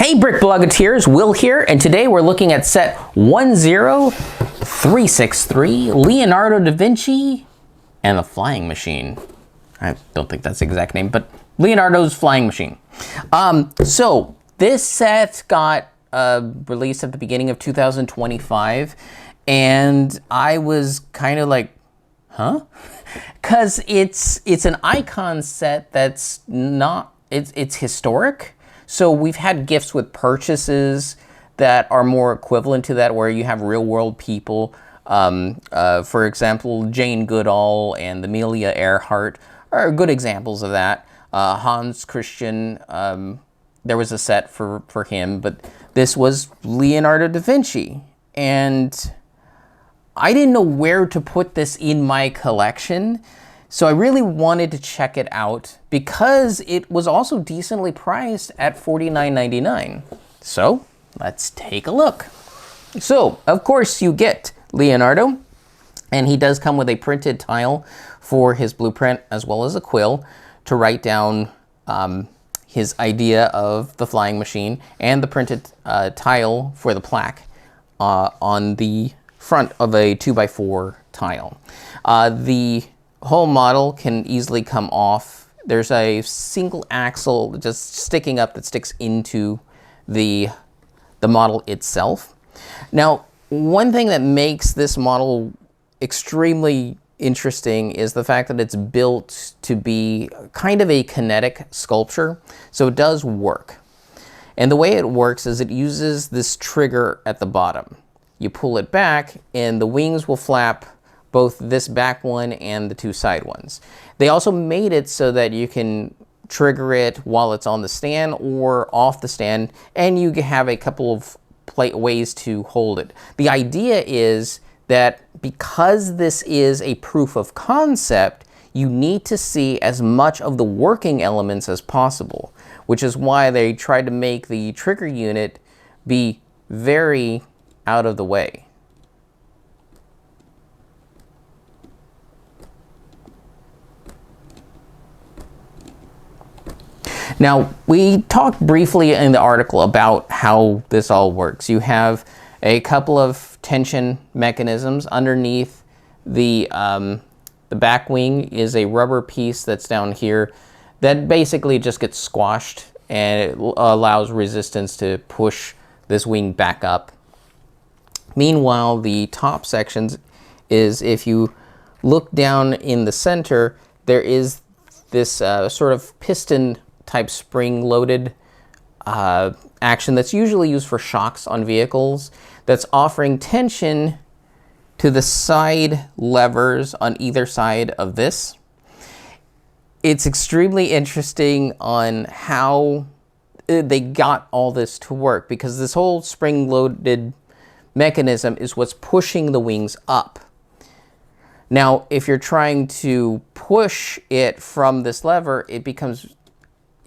Hey Brick Bloggeteers, Will here, and today we're looking at set 10363, Leonardo da Vinci and the Flying Machine. I don't think that's the exact name, but Leonardo's Flying Machine. So this set got released at the beginning of 2025, and I was kind of like, huh? Because it's an icon set that's not, it's historic. So we've had gifts with purchases that are more equivalent to that, where you have real world people. For example, Jane Goodall and Amelia Earhart are good examples of that. Hans Christian, there was a set for him, but this was Leonardo da Vinci. And I didn't know where to put this in my collection. So I really wanted to check it out because it was also decently priced at $49.99. So let's take a look. So of course you get Leonardo, and he does come with a printed tile for his blueprint as well as a quill to write down his idea of the flying machine, and the printed tile for the plaque on the front of a 2x4 tile. The whole model can easily come off. There's a single axle just sticking up that sticks into the model itself. Now, one thing that makes this model extremely interesting is the fact that it's built to be kind of a kinetic sculpture, so it does work. And the way it works is it uses this trigger at the bottom. You pull it back and the wings will flap, both this back one and the two side ones. They also made it so that you can trigger it while it's on the stand or off the stand, and you have a couple of ways to hold it. The idea is that because this is a proof of concept, you need to see as much of the working elements as possible, which is why they tried to make the trigger unit be very out of the way. Now, we talked briefly in the article about how this all works. You have a couple of tension mechanisms underneath the back wing. Is a rubber piece that's down here that basically just gets squashed, and it allows resistance to push this wing back up. Meanwhile, the top sections is, if you look down in the center, there is this sort of piston type spring-loaded action that's usually used for shocks on vehicles, that's offering tension to the side levers on either side of this. It's extremely interesting on how they got all this to work, because this whole spring-loaded mechanism is what's pushing the wings up. Now, if you're trying to push it from this lever, it becomes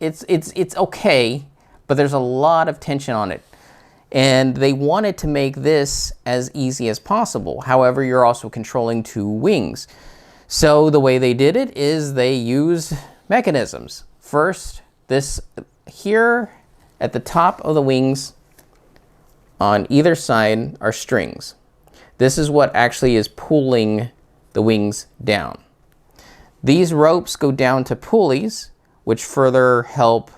it's okay, but there's a lot of tension on it. And they wanted to make this as easy as possible. However, you're also controlling two wings. So the way they did it is they used mechanisms. First, this here at the top of the wings on either side are strings. This is what actually is pulling the wings down. These ropes go down to pulleys, which further help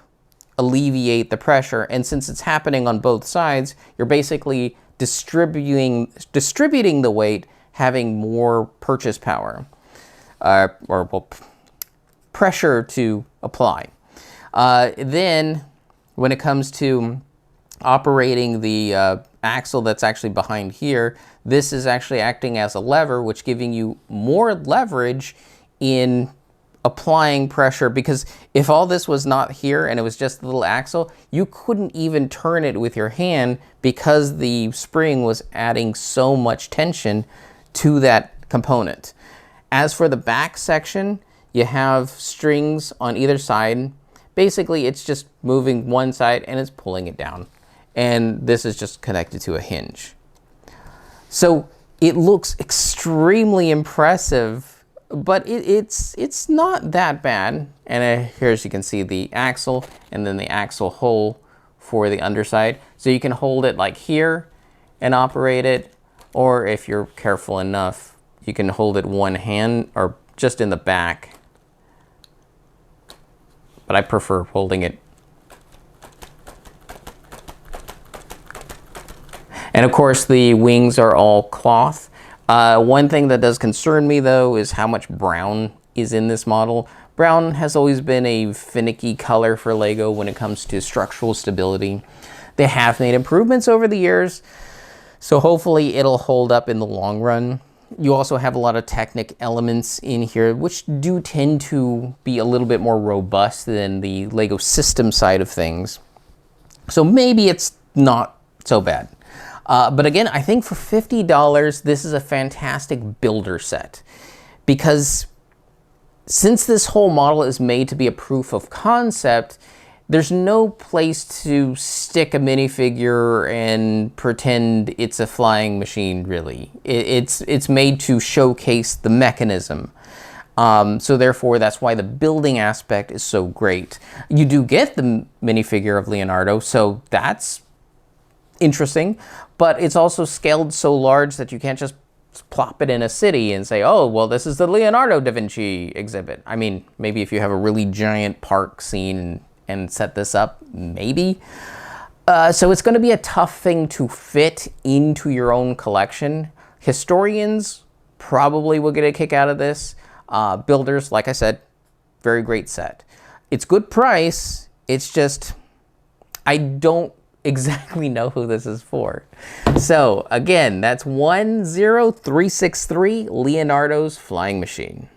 alleviate the pressure. And since it's happening on both sides, you're basically distributing the weight, having more purchase power, or pressure to apply. Then, when it comes to operating the axle that's actually behind here, this is actually acting as a lever, which giving you more leverage in applying pressure, because if all this was not here and it was just the little axle, you couldn't even turn it with your hand because the spring was adding so much tension to that component. As for the back section, you have strings on either side. Basically, it's just moving one side and it's pulling it down. And this is just connected to a hinge. So it looks extremely impressive, but it's not that bad. And here, as you can see, the axle and then the axle hole for the underside. So you can hold it like here and operate it, or if you're careful enough, you can hold it one hand or just in the back. But I prefer holding it. And of course, the wings are all cloth. One thing that does concern me, though, is how much brown is in this model. Brown has always been a finicky color for Lego when it comes to structural stability. They have made improvements over the years, so hopefully it'll hold up in the long run. You also have a lot of Technic elements in here, which do tend to be a little bit more robust than the Lego system side of things. So maybe it's not so bad. But again, I think for $50, this is a fantastic builder set, because since this whole model is made to be a proof of concept, there's no place to stick a minifigure and pretend it's a flying machine, really. It's made to showcase the mechanism. So therefore, that's why the building aspect is so great. You do get the minifigure of Leonardo, so that's interesting, but it's also scaled so large that you can't just plop it in a city and say, oh, well, this is the Leonardo da Vinci exhibit. I mean, maybe if you have a really giant park scene and set this up, maybe. So it's going to be a tough thing to fit into your own collection. Historians probably will get a kick out of this. Builders, like I said, very great set. It's good price. It's just, I don't exactly know who this is for. So again, that's 10363 Leonardo's Flying Machine.